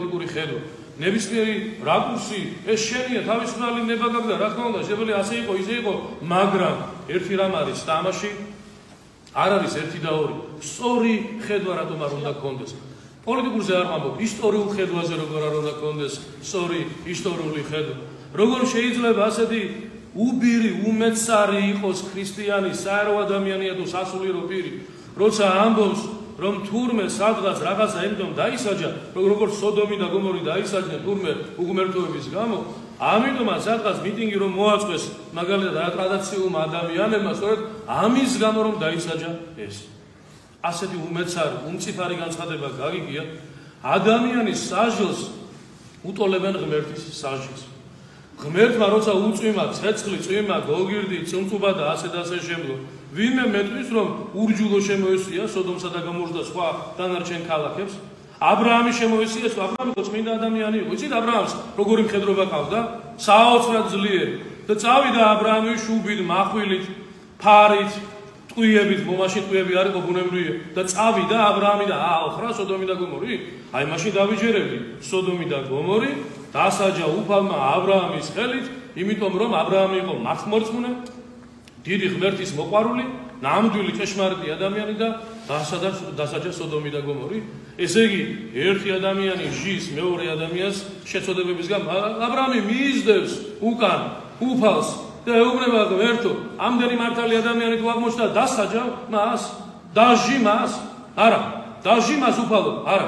პოლიტიკური ხედვა. ნებისმიერი რაკურსი ეს შენია თავისუფალი ნება გაქვს და რა თქმა უნდა შეიძლება ასე იყო ისე იყო, მაგრამ ერთი რამ არის თამაში არ არის ერთი და ორი. სწორი ხედვა რატომ არ უნდა გქონდეს? პოლიტიკურზე არ ვამბობ, ისტორიულ ხედვაზე როგორ არ უნდა გქონდეს სწორი ისტორიული ხედვა. როგორ შეიძლება ასეთი უბირი, უმეცარი იყოს ქრისტიანი, საერო ადამიანია თუ სასულიერო პირი, როცა ამბობს რომ თურმე სადღაც რაღაცა ემდომ დაისაჯა, როგორც სოდომი და გომორი დაისაჯნენ თურმე უღმერთოების გამო, ამიტომაც სადღაც მიტინგი რომ მოაწყვეს მაგალითად ტრადიციულმა ადამიანებმა, სწორედ ამის გამო რომ დაისაჯა ეს. ასეთი უმეცარი, უმწიფარი განცხადება გაგიგია, ადამიანის საჟილს უტოლებენ ღმერთის საჟილს. ღმერთმა როცა უწვიმა, ცეცხლი, წვიმა, გოგირდი, წუნწუბა და ასე და ასე შემდგომ, ვინმე მეტყვის რომ ურჯულო შემოესია სოდომსა და გომორს და სხვა დანარჩენ ქალაქებს, აბრაამი შემოესია, აბრაამი ხო წმინდა ადამიანი იყო, იცით აბრაამს როგორი მხედრობა ყავდა, საოცრად ძლიერი და წავიდა აბრაამი შუბით, מחვილით, ფარით, ტყუიებით, მომაში ტყუიები არ იყო ბუნებრივია და წავიდა აბრაამი და ააოხრა სოდომი და გომორი, აი მაშინ დავიჯერებდი სოდომი და გომორი დასაჯა უფალმა აბრაამის ხელით, იმიტომ რომ აბრაამი იყო მართლმორწმუნე, დიდი ღმერთის მოყვარული, ნამდვილი ჭეშმარიტი ადამიანი და დასაჯა სოდომი და გომორი. ესე იგი, ერთი ადამიანი ჟის მეორე ადამიანს შეწოდებების გამო აბრაამი მიიზდევს უკან უფალს და ეუბნება ღმერთო, ამდენი მართალი ადამიანი თუ აღმოჩნდა დასაჯა მას, დაჟი მას, არა, დაჟი მას უფალო, არა,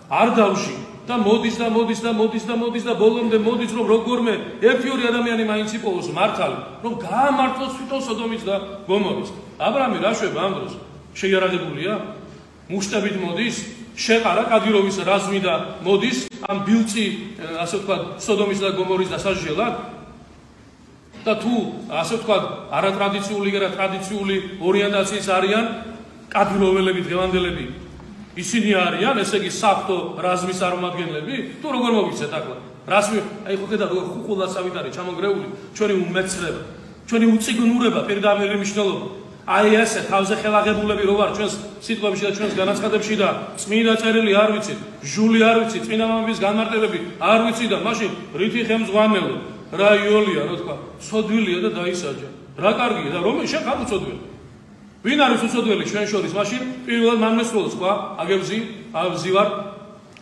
არ დავჟი. და მოდის და ბოლომდე მოდის რომ როგორმე ერთი-ორი ადამიანი მაინც იპოვოს მართალი, რომ გაამართლოს თვითონ სოდომის და გომორის. აბრაამი რა შვება ამ დროს? შეიარაღებულია? მუშტებით მოდის, შეყარა კადიროვის რაზმი და მოდის ამ ბილწი, ასე ვთქვათ, სოდომის და გომორის დასაჟელად? და თუ ასე ვთქვათ, არატრადიციული და ტრადიციული ორიენტაციის არიან კადიროველები, დღევანდელები, ისინი არიან, ესე იგი საფრთხო რაზმის წარმომადგენლები, თუ როგორ მოგიცეთ ახლა? რაზმი, აი ხო ხედავთ როგორ ხუხულასავით არის ჩამონგრეული ჩვენი უმეცრება, ჩვენი უწიგნურება, პირდაპირი მნიშვნელობა. აი ესე თავზე ხელაღებულები რო ვარ ჩვენს სიტყვებში და ჩვენს განაცხადებში და წმინდა წერილი არ ვიცით, ჟული არ ვიცით, წმინდა მამების განმარტებები არ ვიცით და მაშინ რითი ხელმძღვანელო, რა იოლია, რა თქვა, ცოდვილია და დაისაჯა. რა კარგია და რომ შენ ხარ უცოდველი. ვინ არის უცოდველი ჩვენ შორის? მაშინ პირველად მან მესწროს ყვა, ავზივარ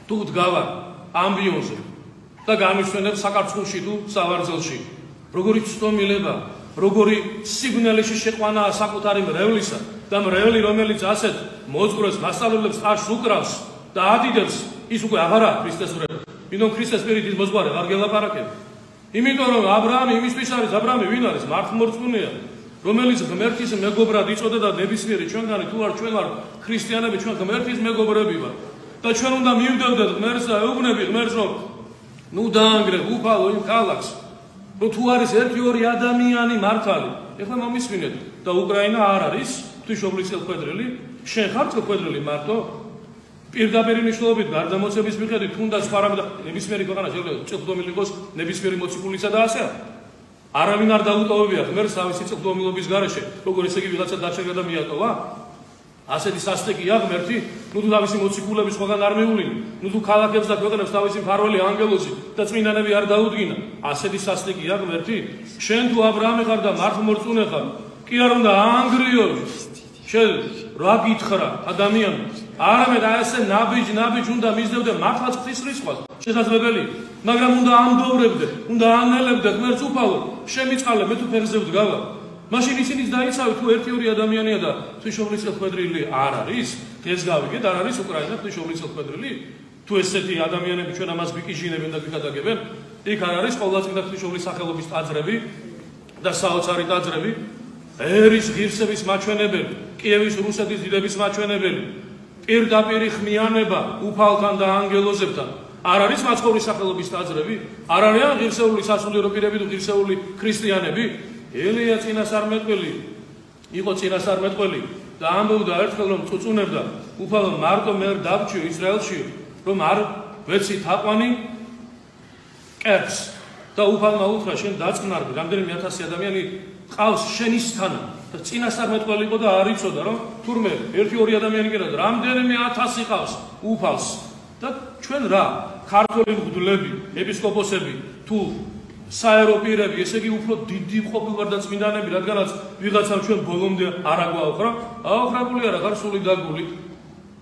თუ დგავარ ამბიონზე და გამისვენებ საქართველოში თუ სავარძელში. როგორი ცდომილება, როგორი სიგნალიში შეყვანაა საკუთარი მრევლისა და მრევლი რომელიც ასეთ მოძღვრეს მასწავლებლებს ხარშს უკრავს და ადიდებს, ის უკვე აღარა ქრისტეს მრევლი. იმიტომ ქრისტეს პირით ის მოძღვარი აღარ გელაპარაკებ. იმიტომ რომ აბრაამი იმისთვის არის, აბრაამი ვინ არის? მართლმორწმუნეა, რომელიც ღმერთის მეგობრად იწოდა და ნებისმიერი ჩვენგანი თუ არ ჩვენ ვარ ქრისტიანები, ჩვენ ღმერთის მეგობრები ვართ და ჩვენ უნდა მივდევდეთ ღმერთს და ეუბნები ღმერთს რომ ნუ დაანგრე უფალო იმ ქალაქს, რომ თუ არის ერთი-ორი ადამიანი მართალი. ეხლა მომისმინეთ და უკრაინა არ არის ღვთისმშობლის წელხვედრილი, შენ ხარ წელხვედრილი მარტო? პირდაპირი მნიშვნელობით გარდამოცების მიხედვით თუნდაც პარამეტრ ნებისმიერი ქვეყანა შეიძლება წელხვდომილი იყოს ნებისმიერი მოციქულისა და ასე არავინ არ დაუტოვებია ღმერთს თავისი წელხვდომილობის გარეშე, როგორ ესე იგი ვიღაცა დაჩერდა და მიატოვა? ასეთი სასტიკია ღმერთი, ნუ თუ თავისი მოციქულების სხვაგან არ მეულინა, ნუ თუ ქალაქებს და ქვეყნებს თავისი მფარველი ანგელოზი და წმინდანები არ დაუდგინა. ასეთი სასტიკია ღმერთი? შენ თუ აბრაამი ხარ და მართლმორწმუნე ხარ, კი არ უნდა აანგრიო შენ რა გითხრა ადამიანი? არამედ ასე ნაბიჯ უნდა მისდევდე მართლაც ღვთისრისხვას, შესაძლებელი, მაგრამ უნდა ამდოვრებდე, უნდა ანელებდე ღმერთს უფალო, შემიწყალე, მე თუ ფეხზე ვდგავა. მაშინ ისინიც დაიცავი თუ ერთი-ორი ადამიანია და ღვთისმშობლის წელხვედრილი არ არის, დღეს გავიგეთ, არ არის უკრაინა ღვთისმშობლის წელხვედრილი, თუ ესეთი ადამიანები ჩვენ ამას გვიკიჟინებენ და გვიკადაგებენ, იქ არ არის ყოვლადწმინდა ღვთისმშობლის სახელობის ტაძრები და საოცარი ტაძრები, ერის ღირსების მაჩვენებელი, კიევის რუსეთის დიდების მაჩვენებელი, პირდაპირი ხმიანება უფალთან და ანგელოზებთან. არ არის მაცხოვრის სახელობის ტაძრები, არ არიან ღირსეული სასულიერო პირები თუ ღირსეული ქრისტიანები. ელია წინასწარმეტყველი იყო წინასწარმეტყველი და ამბობდა ერთხელ რომ წუწუნებდა უფალო მარტო მე დავჭიო ისრაელში რომ არ ვეცი თაყვანი კერპს და უფალმა უთხრა შენ დაწყნარდი რამდენიმე 1000 ადამიანი ყავს შენისთანა და წინასწარმეტყველი იყო და არ იცოდა რომ თურმე 1-2 ადამიანი კი რა რამდენიმე 1000 ყავს უფალს და ჩვენ რა ქართული მღვდლები, ეპისკოპოსები თუ საერო პირები, ესე იგი უფრო დიდი ყოფილვარ და წმინდანები, რადგანაც ვიღაცამ ჩვენ ბოლომდე არ აგვააოხრა, აოხრებული არა ხარ სული დაგული.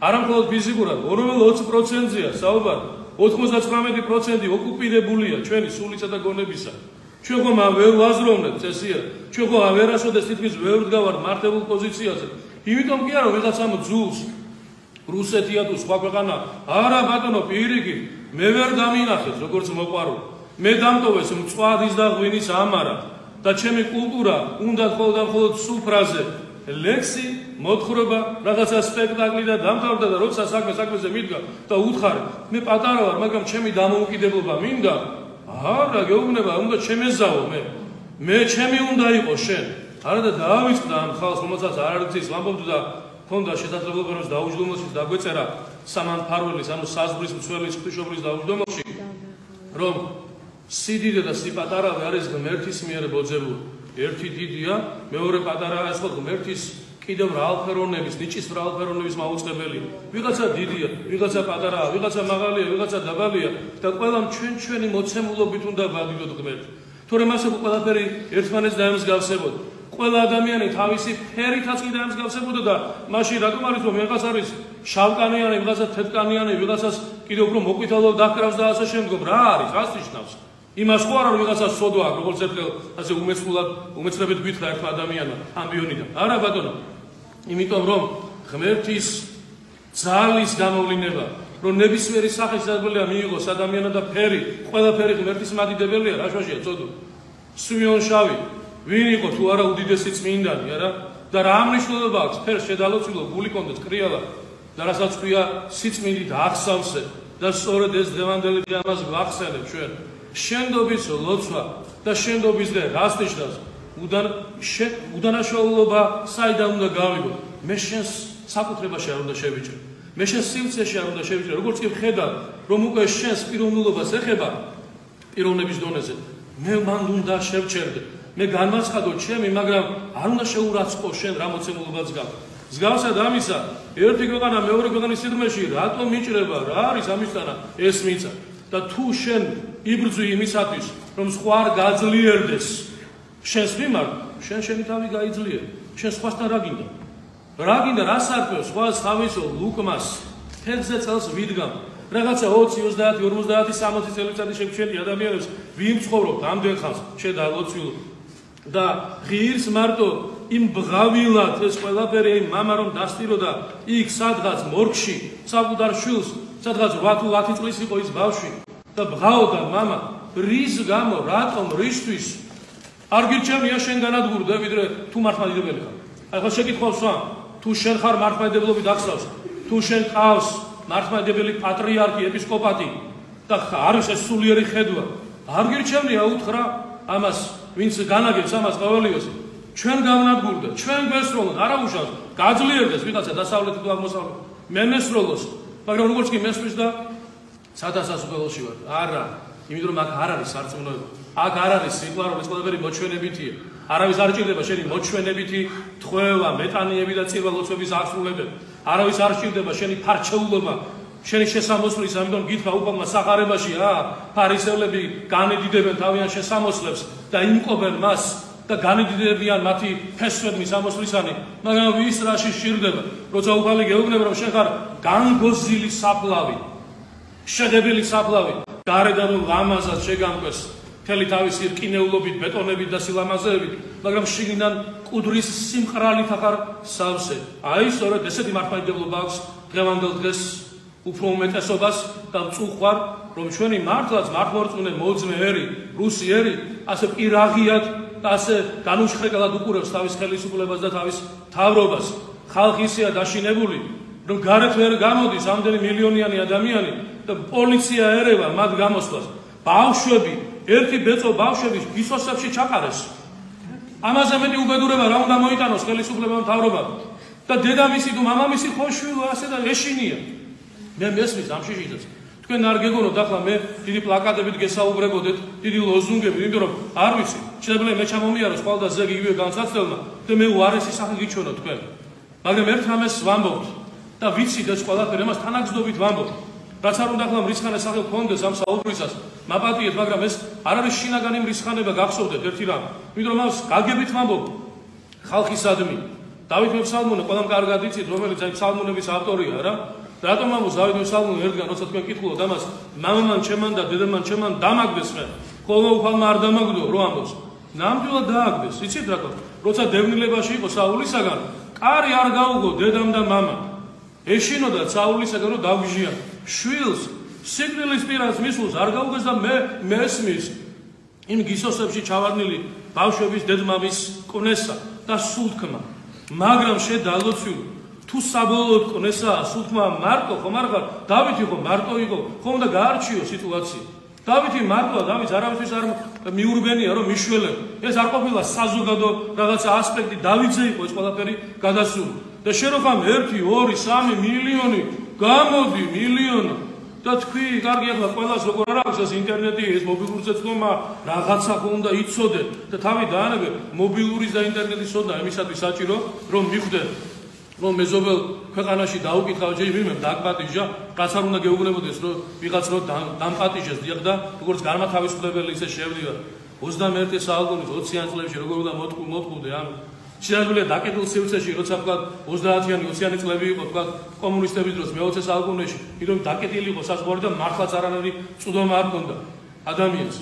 არა მხოლოდ ფიზიკურად, 20%-ია საუბარი, 99% ოკუპირებულია ჩვენი სულისა და გონებისა. ჩვენ ხომ ვერ ვაზროვნებთ ესეა, ჩვენ ხომ ვერასოდეს თითქმის ვერ ვდგავართ მართებულ პოზიციაზე. იმიტომ კი არა ვიღაცამ ძულს რუსეთია თუ სხვა ქვეყანა, არა ბატონო, პირიქით, მე ვერ დამინახეთ როგორც მოყვარული. მე დამტოვეს მწვადის და ღვინის ამარა და ჩემი კულტურა უნდა მხოლოდ სუფრაზე ლექსი, მოთხრობა, რაღაცა სპექტაკლი და დამთავრდა და როცა საქმეზე მიდგა და უთხარი, მე პატარა ვარ, მაგრამ ჩემი დამოუკიდებლობა მინდა. არა, გეუბნება, უნდა ჩემეზავო მე ჩემი უნდა იყო შენ. არა და დაავიწყდა ამ ხალხს, რომელსაც არ არის ის ვამბობთ და ქონდა შესაძლებლობა რომ დაუჯდომელში დაგვეწერა სამან ფარველის, ანუ საზღვრის მცველის ღვთისმშობლის დაუჯდომელში, რომ სიდიდე და სიპატარავი არის ღმერთის მიერ ბოძებული. ერთი დიდია, მეორე პატარაა, ეს ხო ღმერთის კიდევ მრავალფეროვნების, ნიჭის მრავალფეროვნების მაუწყებელი. ვიღაცა დიდია, ვიღაცა პატარაა, ვიღაცა მაღალია, ვიღაცა დაბალია და ყველამ ჩვენი მოცემულობით უნდა ვადიდოთ ღმერთს. თორემ ასე ყველაფერი ერთმანეთს დაემსგავსებოდა. ყველა ადამიანი თავისი ფერითაც კი დაემსგავსებოდა და მაშინ რატომ არის რომ ვიღაც არის შავკანიანი, ვიღაცა თეთრკანიანი, ვიღაცას კიდევ უფრო მოყვითალო დაქრავს და ასე შემდგომ. რა არის? რას ნიშნავს? იმას ხო არა რომ ვიღაცა სოდვა აქვს, როგორც ერთხელ ასე უმეცნებით გვითხრა ერთმა ადამიანმა ამბიონიდან. არა ბატონო. იმიტომ რომ ღმერთის ძალის გამოვლინება, რომ ნებისმიერი სახე შესაძლებელია მიიღოს ადამიანად და ფერი, ყველაფერი ღმერთის მადიდებელია, რა შაშია წოდო. სვიონ შავი, ვინ იყო თუ არა უდიდესი წმინდანი, არა? და რა მნიშვნელობა აქვს ფერს შედალოცილო, გული კონდეს კრიალა და რასაც ქვია სიწმინდით აღსავსე და სწორედ ეს დღევანდელი ამას ვახსენებ ჩვენ. შენდობის ლოცვა და შენდობის დღე რას ნიშნავს? უდანაშაულობა საიდან უნდა გავიგო? მე შენს საკუთრებაში არ უნდა შევიჭრე. მე შენს სივრცეში არ უნდა შევიჭრე. როგორც კი ვხედავ, რომ უკვე შენს პიროვნულობას ეხება პიროვნების დონეზე, მე მან უნდა შევჩერდე. მე განვაცხადო ჩემი, მაგრამ არ უნდა შეურაცხყო შენ რა მოცემულობაც გაქვს. მსგავსად ამისა, ერთი ქვეყანა მეორე ქვეყნის სიღრმეში რატომ მიჭრება? რა არის ამისთანა ეს მიწა? და თუ შენ იბრძვი იმისათვის, რომ სხვა არ გაძლიერდეს შენს მიმართ, შენი თავი გაიძლიერე. შენ სხვასთან რა გინდა? რა გინდა, რა სარწმუნო სხვას თავისო ლუკმას თეთრზე წელს ვიდგამ. რაღაცა 20, 30, 50, 60 წელიწადი შეგვჩენილი ადამიანებს ვინ ცხოვრობთ ამდენ ხანს, შედალოცვილო და ღირს მარტო იმ ბღავილად ეს ყველაფერი იმ მამა რომ დასტიროდა იქ სადღაც მორგში, საკუთარ შვილს სადღაც 8 თუ 10 წლის იყო ის ბავშვი და ბღაოდა მამა რის გამო, რატომ, რისთვის არ გირჩევნია შენ განადგურდე ვიდრე თუ მართლმადიდებელი ხარ. აი ხო შეკითხვავს ვამ, თუ შენ ხარ მართლმადიდებლობით აღსავს, თუ შენ ყავს მართლმადიდებელი პატრიარქი, ეპისკოპატი და არის ეს სულიერი ხედვა, არ გირჩევნია უთხრა ამას, ვინც განაგებს ამას ყოველივეს. ჩვენ გავნადგურდა, ჩვენ გვესროლოთ, არა უშავს, გაძლიერდეს ვიღაცა დასავლეთი თუ აღმოსავლეთი. მე მესროლოს, მაგრამ როგორც კი მესმის და სადასასრულოში ვარ. არა, იმიტომ რომ აქ არ არის სარწმუნოება. აქ არ არის სიყვარული, ეს ყველაფერი მოჩვენებითია. არავის არ ჭირდება შენი მოჩვენებითი თხვევა, მეტანიები და წირვა-ლოცვების აღსრულებები. არავის არ ჭირდება შენი ფარჩეულობა, შენი შესამოსვლის, ამიტომ გითხრა უპალმა სახარებაში, ფარისევლები განედიდებენ თავიანთ შესამოსლებს და იმყოფენ მას და განედიდებიან მათი ფესვები სამოსვლისანი, მაგრამ ვის რაში სჭირდება, როცა უპალი გეუბნება რომ შენ ხარ განგოზილი საფლავი, შეგებელი საფლავი, გარედან ლამაზად შეგამკვეს მთელი თავისი რკინეულობით, ბეტონებით და სილამაზეებით, მაგრამ შიგნიდან კუდრის სიმყრალით ახარ სავსე. აი სწორედ ესეთი მართლმადიდებლობა აქვს დღევანდელ დღეს უფრო უმეტესობას და მწუხვარ, რომ ჩვენი მართლაც მართლმორწმუნე მოძმეერი, რუსი ერი ასე პირაღიად და ასე განუშხრეკალად უყურებს თავის ხელისუფლებას და თავის მთავრობას. ხალხი ისეა დაშინებული, რომ გარეთ ვერ გამოდის ამდენი მილიონიანი ადამიანი და პოლიცია ერევა მათ გამოსვლას. ბავშვები, ერთი ბეწო ბავშვები გისოსებში ჩაყარეს. ამაზე მეტი უბედურება რა უნდა მოიტანოს ხელისუფლებამ მთავრობამ და დედამისი თუ მამამისი ხოშვილო ასე და ეშინია. მე მესმის ამ შიშიდას. თქვენ არ გეგონოთ ახლა მე დიდი პლაკატებით გესაუბრებოდეთ, დიდი ლოზუნგები, იმიტომ რომ არ ვიცი, შეიძლება მე ჩამომიაროს ყვალ და ზეგი იგივე განსაცდელმა და მე უარესი სახე გიჩვენო თქვენ. მაგრამ ერთ რამეს ვამბობთ და ვიცით ეს ყველაფერი, ამას თანაგზდობით ვამბობთ. რაც არ უნდა ახლა მრისხანე სახე გქონდეს ამ საუბრისას, მაპატიეთ, მაგრამ ეს არ არის შინაგანი მრისხანება, გახსოვდეთ ერთი რამ. იმიტომ რომ გაგებით ვამბობ ხალხისადმი. დავით მეფსალმონე ყველამ კარგად იცით, რომელიც აი ფსალმუნების ავტორია რა. რატომ ამბობს დავით მეფსალმონე ერთგან, როცა თქვენ კითხულობთ ამას, მამამან ჩემან და დედამან ჩემან დამაგდეს ხე. ხოლმე უფალმა არ დამაგდო, რო ამბობს. ნამდვილად დააგდეს, იცით რატომ? როცა დევნილებაში იყო საულისაგან, კარი არ გაუგო დედამ და მამამ. ეშინოდა საულისაგან რომ დავგჟიან. შვილს სიკვდილის პირას მისულს არ გაუგეს და მე ესმის იმ გისოსებში ჩავარდნილი ბავშვების დედმამის კვნესა და სულთქმა. მაგრამ შედალოცვილი თუ საბოლოოდ კვნესაა სულთქმა მარტო ხომ არ ხარ? დავითი ხო მარტო იყო, ხომ უნდა გაარჩიო სიტუაცია. დავითი მარტოა, დავითს არავისთვის არ მიურბენია რომ მიშველებ. ეს არ ყოფილა საზოგადო რაღაცა ასპექტი, დავითზე იყო ეს ყველაფერი გადასული. და შენ რო ხამ 1, 2, 3 მილიონი გამოდი მილიონი და თქვი, კარგი ახლა ყველას როგორ არ აქვს ეს ინტერნეტი, ეს მობილური ზეწომა, რაღაცა ხო უნდა იცოდე და თავი დაანებე მობილურის და ინტერნეტის ოდნა იმისათვის საჭირო რომ მიხვდე რომ მეზობელ ქვეყანაში დაუკითხავ ჯერ მე დაგპატიჟა, რაც არ უნდა გეუბნებოდეს რომ ვიღაც რო დამპატიჟეს დიახ და როგორც განმათავისუფლებელი ისე შევდივარ 21 საუკუნის 20-იან წლებში როგორ უნდა მოტყუდე ამ შეიძლება დაკეტილ სივრცეში როცა თქვა 30-იანი 20-იანი წლები იყო თქვა კომუნისტების დროს მე-20 საუკუნეში იმიტომ დაკეტილი იყო საზღვარი და მართლაც არანაირი წვდომა არ ჰქონდა ადამიანს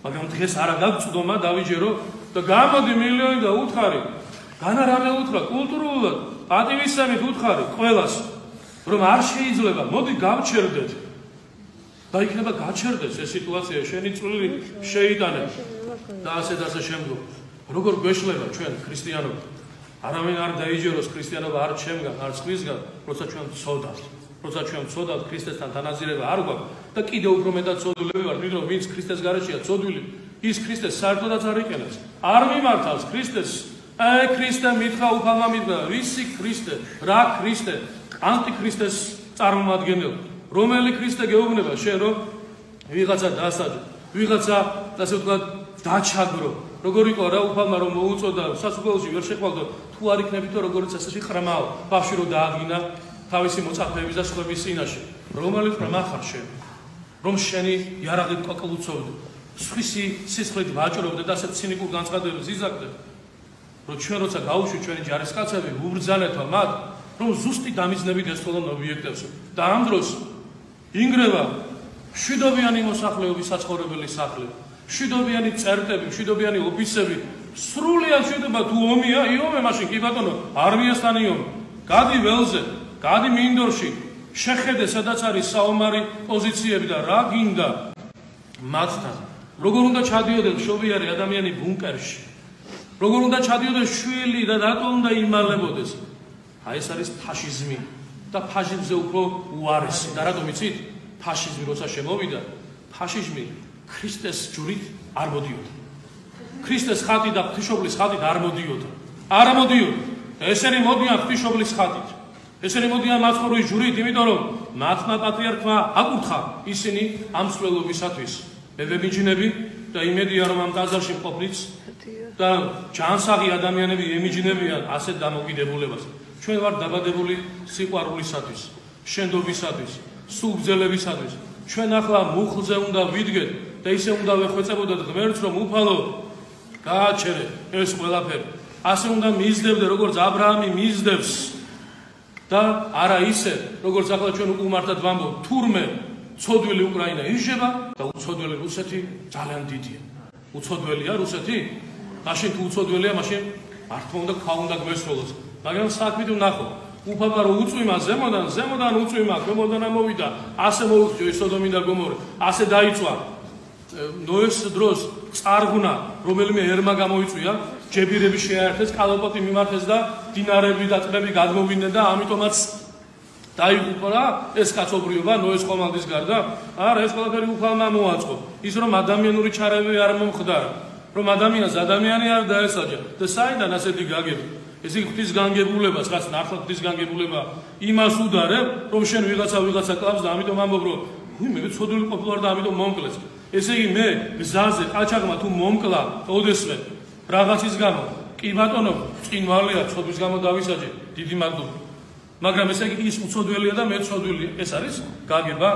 მაგრამ დღეს არა გაგწვდომა დავიჯერო და გამოდი მილიონი და უთხარი განარამე უთხრა კულტურულად პატივისცემით უთხარი ყველას რომ არ შეიძლება მოდი გავჩერდეთ და იქნება გაჩერდეს ეს სიტუაცია შენი წვლილი შეიტანე და ასე შემდგომ როგორ გვეშლება ჩვენ ქრისტიანობა არავინ არ დაიჯეროს ქრისტიანობა არ ჩემგან არ სხვისგან როცა ჩვენ ვცოდავთ ქრისტესთან თანაზირება არ გვაქვს და კიდევ უფრო მეტად ცოდულები ვართ ვიდრე ვინც ქრისტეს გარეშეა ცოდვილი ის ქრისტეს საერთოდაც არ იყენებს არ მიმართავს ქრისტეს აი ქრისტე მითხრა უფალმა მითხრა რისი ქრისტე რა ქრისტე ანტიქრისტეს წარმომადგენელი რომელი ქრისტე გეუბნება შენ რომ ვიღაცა დასაჯო ვიღაცა ასე ვთქვათ დაჩაგრო როგორ იყო რა უფალმა რომ მოუწოდა სასუქველში ვერ შეყვალდო თუ არ იქნებითო როგორც ესეთი ხრმაო ბავშვი რო დააგინა თავისი მოწაფეების და სხვების წინაშე რომელი ხრმა ხარ შენ რომ შენი იარაღით კოკლუცოვდე სხვისი სისხლით ვაჭრობდე და ასეთ ცინიკურ განცხადებას იზაგდე რომ ჩვენ როცა გავუშვით ჩვენი ჯარისკაცები უბრძანეთო მათ რომ ზუსტი დამიზნებით ესწავლონ ობიექტებს და ამ დროს ინგრევა მშვიდობიანი მოსახლეობის საცხოვრებელი სახლები მშვიდობიანი წერტები, მშვიდობიანი ოფისები, სრულიად მშვიდობა თუ ომია, იომე მაშინ კი ბატონო, არმიასთან იომე. გადი ველზე, გადი მინდორში, შეხედე სადაც არის საომარი პოზიციები და რა გინდა მათთან. როგორ უნდა ჩადიოდეს მშობიარი ადამიანი ბუნკერში. როგორ უნდა ჩადიოდეს შვილი და რატო უნდა იმალებოდეს. აი ეს არის ფაშიზმი და ფაშიზმზე უფრო უარესი. და რატომ იცით? ფაშიზმი როცა შემოვიდა, ფაშიზმი ქრისტეს ჯვრით არ მოდიოდა. ქრისტეს ხატი და ღვთისმშობლის ხატით არ მოდიოდა. არ მოდიოდა. ესენი მოდიან ღვთისმშობლის ხატით. ესენი მოდიან მაცხოვრის ჯვრით, იმიტომ რომ მათმა პატრიარქმა აკურთხა ისინი ამ მსვლელობისათვის. მე ვემიჯნები და იმედია რომ ამ ტაძარში მყოფნიც და ჯანსაღი ადამიანები ემიჯნებიან ასეთ დამოკიდებულებას. ჩვენ ვართ დაბადებული სიყვარულისათვის, შენდობისათვის, სულგრძელებისათვის. ჩვენ ახლა მუხლზე უნდა ვიდგეთ და ისე უნდა ვეხვეწებოდეთ ღმერთს რომ უფალო გააჩერე ეს ყველაფერი ასე უნდა მისდევდე როგორც აბრაამი მისდევს და არა ისე როგორც ახლა ჩვენ უკმართად ვამბობ თურმე ცოდვილი უკრაინა იშება და უცოდველი რუსეთი ძალიან დიდია უცოდველია რუსეთი მაშინ თუ უცოდველია მაშინ არ თქმა უნდა ქვა უნდა გვესროლოს მაგრამ საქმით ვნახო უფალმა რომ უწვიმა ზემოდან უწვიმა ქვემოდან ამოვიდა ასე მოუწვია სოდომი და გომორი ასე დაიწვა ნოეს დროს წარღვნა რომელიმე ერმა გამოიწვია ჯებირები შეაერთეს კალაპოტი მიმართეს და დინარები და ტბები გადმოვიდნენ და ამიტომაც დაიღუპა ეს კაცობრიობა ნოეს ხომალდის გარდა არა ეს ყველაფერი უფალმა მოაწყო ის რომ ადამიანური ჩარევი არ მომხდარა რომ ადამიანს ადამიანი არ დაესაჯა და საიდან ასეთი გაგები ესე ღვთის განგებულებას რაც ნახოთ ღვთის განგებულება იმას უდარებ რომ შენ ვიღაცა კლავს და ამიტომ ამბობ რომ მე ცოდული ყოფილვარ და ამიტომ მომკლეს ესე იგი მე გზაზე ყაჩაღმა თუ მომკლა ოდესმე რაღაცის გამო კი ბატონო წინვალია ცოდვის გამო დავისაჯე დიდი მადლობა მაგრამ ესე იგი ის უცოდველია და მე ცოდვილია. ეს არის გაგება?